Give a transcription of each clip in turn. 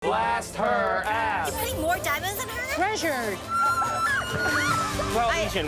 Blast her ass! You putting more diamonds in her? Treasured.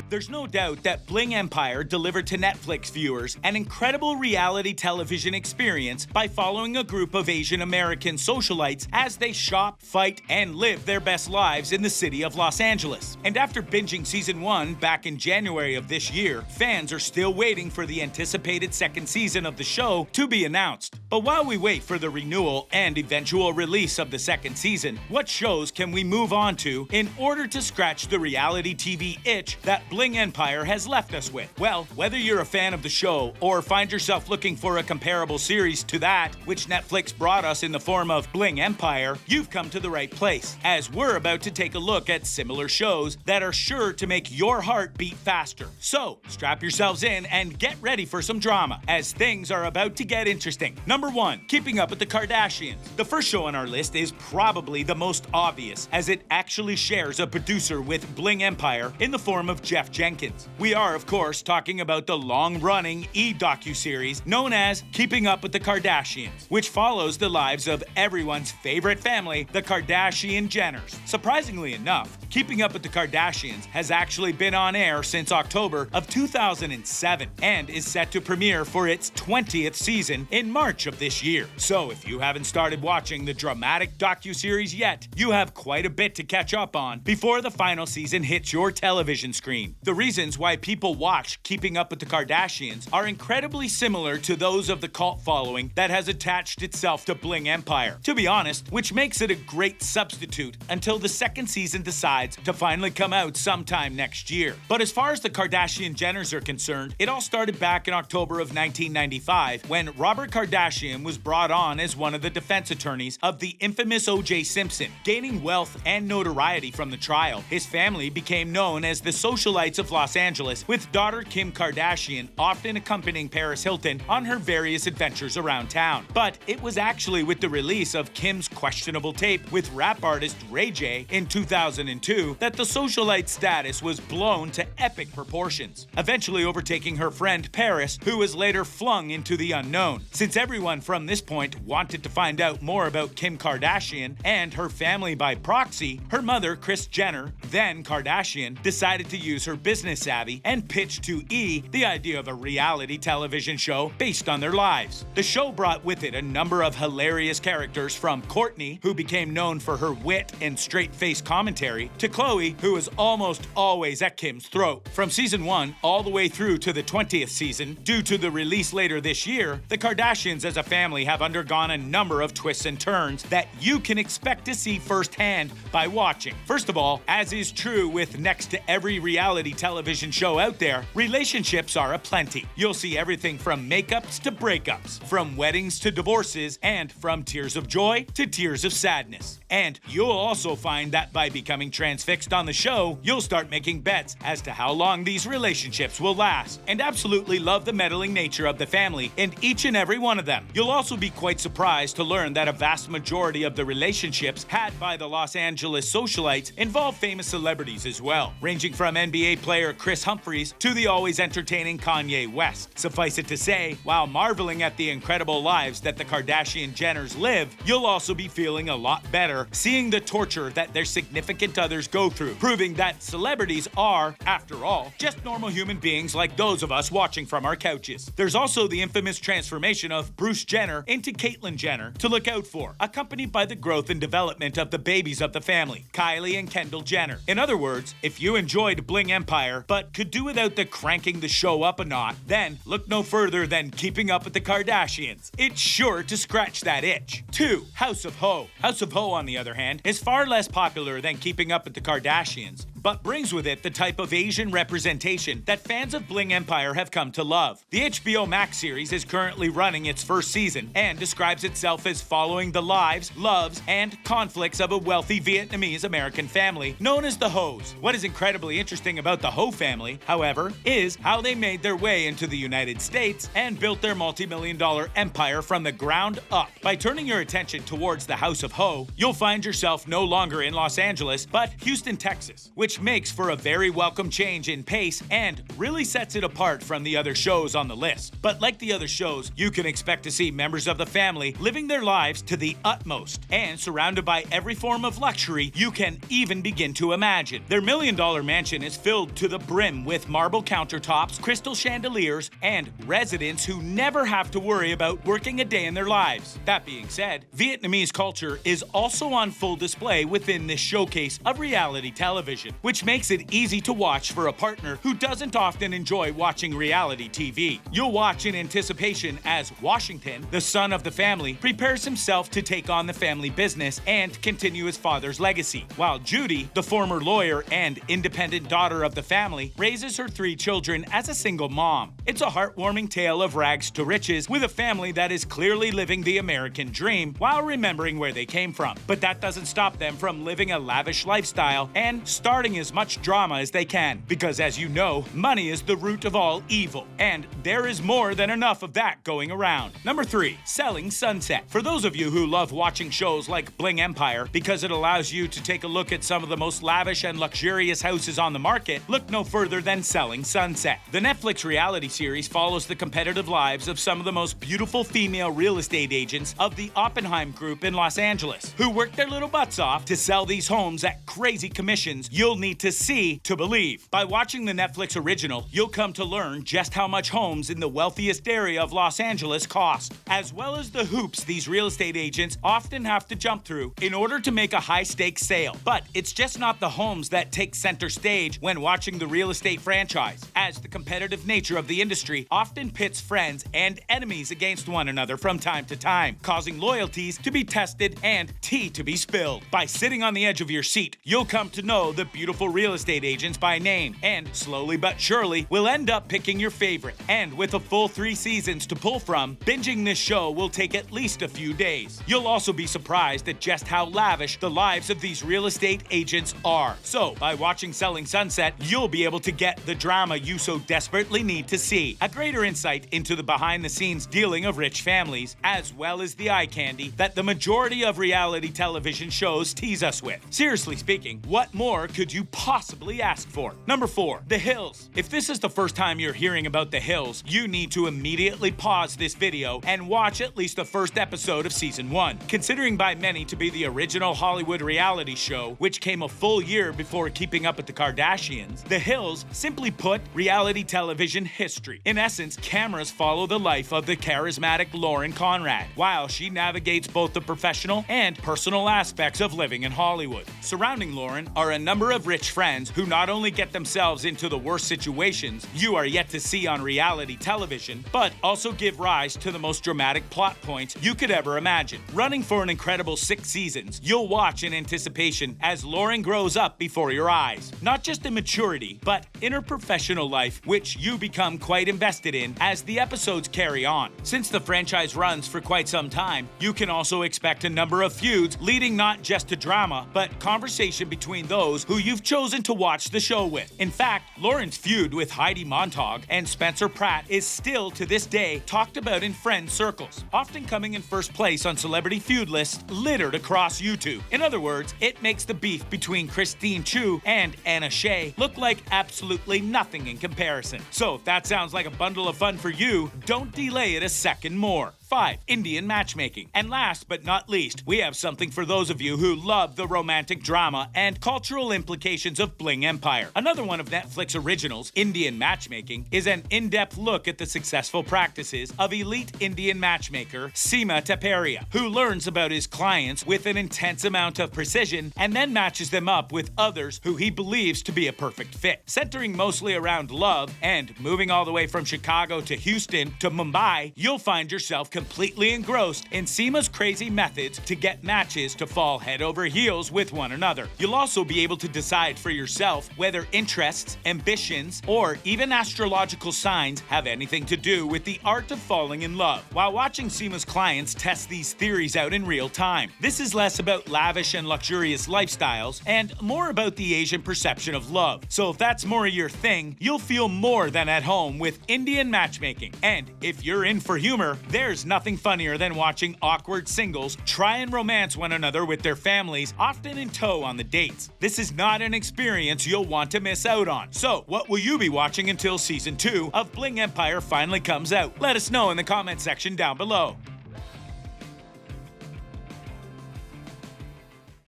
There's no doubt that Bling Empire delivered to Netflix viewers an incredible reality television experience by following a group of Asian American socialites as they shop, fight, and live their best lives in the city of Los Angeles. And after binging season 1 back in January of this year, fans are still waiting for the anticipated second season of the show to be announced. But while we wait for the renewal and eventual release of the second season, what shows can we move on to in order to scratch the reality TV itch that Bling Empire has left us with? Well, whether you're a fan of the show or find yourself looking for a comparable series to that which Netflix brought us in the form of Bling Empire, you've come to the right place, as we're about to take a look at similar shows that are sure to make your heart beat faster. So, strap yourselves in and get ready for some drama, as things are about to get interesting. Number 1, Keeping Up with the Kardashians. The first show on our list is probably the most obvious, as it actually shares a producer with Bling Empire in the form of Jeff Jenkins. We are, of course, talking about the long-running docuseries known as Keeping Up with the Kardashians, which follows the lives of everyone's favorite family, the Kardashian Jenners. Surprisingly enough, Keeping Up with the Kardashians has actually been on air since October of 2007 and is set to premiere for its 20th season in March of this year. So if you haven't started watching the dramatic docuseries yet, you have quite a bit to catch up on before the final season hits your television screen. The reasons why people watch Keeping Up with the Kardashians are incredibly similar to those of the cult following that has attached itself to Bling Empire, to be honest, which makes it a great substitute until the second season decides to finally come out sometime next year. But as far as the Kardashian Jenners are concerned, it all started back in October of 1995 when Robert Kardashian was brought on as one of the defense attorneys of the infamous O.J. Simpson. Gaining wealth and notoriety from the trial, his family became known as the socialites of Los Angeles, with daughter Kim Kardashian often accompanying Paris Hilton on her various adventures around town. But it was actually with the release of Kim's questionable tape with rap artist Ray J in 2002 that the socialite status was blown to epic proportions, eventually overtaking her friend Paris, who was later flung into the unknown. Since everyone from this point wanted to find out more about Kim Kardashian and her family by proxy, her mother, Kris Jenner, then Kardashian, decided to use her business savvy and pitched to E! The idea of a reality television show based on their lives. The show brought with it a number of hilarious characters, from Kourtney, who became known for her wit and straight-faced commentary, to Khloe, who was almost always at Kim's throat. From season 1 all the way through to the 20th season, due to the release later this year, the Kardashians as a family have undergone a number of twists and turns that you can expect to see firsthand by watching. First of all, as is true with next to every reality television show out there, relationships are aplenty. You'll see everything from makeups to breakups, from weddings to divorces, and from tears of joy to tears of sadness. And you'll also find that by becoming transfixed on the show, you'll start making bets as to how long these relationships will last, and absolutely love the meddling nature of the family in each and every one of them. You'll also be quite surprised to learn that a vast majority of the relationships had by the Los Angeles socialites involve famous celebrities as well, ranging from NBA player Chris Humphries to the always entertaining Kanye West. Suffice it to say, while marveling at the incredible lives that the Kardashian Jenners live, you'll also be feeling a lot better seeing the torture that their significant others go through, proving that celebrities are, after all, just normal human beings like those of us watching from our couches. There's also the infamous transformation of Bruce Jenner into Caitlyn Jenner to look out for, accompanied by the growth and development of the babies of the family, Kylie and Kendall Jenner. In other words, if you enjoyed Bling Empire but could do without the cranking the show up a notch, then look no further than Keeping Up with the Kardashians. It's sure to scratch that itch. 2. House of Ho. House of Ho, on the other hand, is far less popular than Keeping Up with the Kardashians, but brings with it the type of Asian representation that fans of Bling Empire have come to love. The HBO Max series is currently running its first season and describes itself as following the lives, loves, and conflicts of a wealthy Vietnamese American family known as the Hos. What is incredibly interesting about the Ho family, however, is how they made their way into the United States and built their multi-million-dollar empire from the ground up. By turning your attention towards the House of Ho, you'll find yourself no longer in Los Angeles, but Houston, Texas, which which makes for a very welcome change in pace and really sets it apart from the other shows on the list. But like the other shows, you can expect to see members of the family living their lives to the utmost and surrounded by every form of luxury you can even begin to imagine. Their $1 million mansion is filled to the brim with marble countertops, crystal chandeliers, and residents who never have to worry about working a day in their lives. That being said, Vietnamese culture is also on full display within this showcase of reality television, which makes it easy to watch for a partner who doesn't often enjoy watching reality TV. You'll watch in anticipation as Washington, the son of the family, prepares himself to take on the family business and continue his father's legacy, while Judy, the former lawyer and independent daughter of the family, raises her 3 children as a single mom. It's a heartwarming tale of rags to riches with a family that is clearly living the American dream while remembering where they came from. But that doesn't stop them from living a lavish lifestyle and starting as much drama as they can, because as you know, money is the root of all evil, and there is more than enough of that going around. Number 3, Selling Sunset. For those of you who love watching shows like Bling Empire because it allows you to take a look at some of the most lavish and luxurious houses on the market, look no further than Selling Sunset. The Netflix reality series follows the competitive lives of some of the most beautiful female real estate agents of the Oppenheim Group in Los Angeles, who work their little butts off to sell these homes at crazy commissions you'll need to see to believe. By watching the Netflix original, you'll come to learn just how much homes in the wealthiest area of Los Angeles cost, as well as the hoops these real estate agents often have to jump through in order to make a high-stakes sale. But it's just not the homes that take center stage when watching the real estate franchise, as the competitive nature of the industry often pits friends and enemies against one another from time to time, causing loyalties to be tested and tea to be spilled. By sitting on the edge of your seat, you'll come to know the beautiful real estate agents by name, and slowly but surely will end up picking your favorite. And with a full 3 seasons to pull from, binging this show will take at least a few days. You'll also be surprised at just how lavish the lives of these real estate agents are. So, by watching Selling Sunset, you'll be able to get the drama you so desperately need to see, a greater insight into the behind-the-scenes dealing of rich families, as well as the eye candy that the majority of reality television shows tease us with. Seriously speaking, what more could you possibly ask for? Number 4, The Hills. If this is the first time you're hearing about The Hills, you need to immediately pause this video and watch at least the first episode of Season 1. Considering by many to be the original Hollywood reality show, which came a full year before Keeping Up with the Kardashians, The Hills, simply put, reality television history. In essence, cameras follow the life of the charismatic Lauren Conrad, while she navigates both the professional and personal aspects of living in Hollywood. Surrounding Lauren are a number of rich friends who not only get themselves into the worst situations you are yet to see on reality television, but also give rise to the most dramatic plot points you could ever imagine. Running for an incredible 6 seasons, you'll watch in anticipation as Lauren grows up before your eyes. Not just in maturity, but in her professional life, which you become quite invested in as the episodes carry on. Since the franchise runs for quite some time, you can also expect a number of feuds leading not just to drama, but conversation between those who you've chosen to watch the show with. In fact, Lauren's feud with Heidi Montag and Spencer Pratt is still to this day talked about in friend circles, often coming in first place on celebrity feud lists littered across YouTube. In other words, it makes the beef between Christine Chu and Anna Shea look like absolutely nothing in comparison. So if that sounds like a bundle of fun for you, don't delay it a second more. 5. Indian matchmaking. And last but not least, we have something for those of you who love the romantic drama and cultural implications of Bling Empire. Another one of Netflix originals, Indian matchmaking, is an in-depth look at the successful practices of elite Indian matchmaker Seema Taparia, who learns about his clients with an intense amount of precision and then matches them up with others who he believes to be a perfect fit. Centering mostly around love and moving all the way from Chicago to Houston to Mumbai, you'll find yourself completely engrossed in Seema's crazy methods to get matches to fall head over heels with one another. You'll also be able to decide for yourself whether interests, ambitions, or even astrological signs have anything to do with the art of falling in love, while watching Seema's clients test these theories out in real time. This is less about lavish and luxurious lifestyles and more about the Asian perception of love. So if that's more your thing, you'll feel more than at home with Indian matchmaking. And if you're in for humor, there's nothing funnier than watching awkward singles try and romance one another with their families, often in tow on the dates. This is not an experience you'll want to miss out on. So, what will you be watching until season 2 of Bling Empire finally comes out? Let us know in the comment section down below.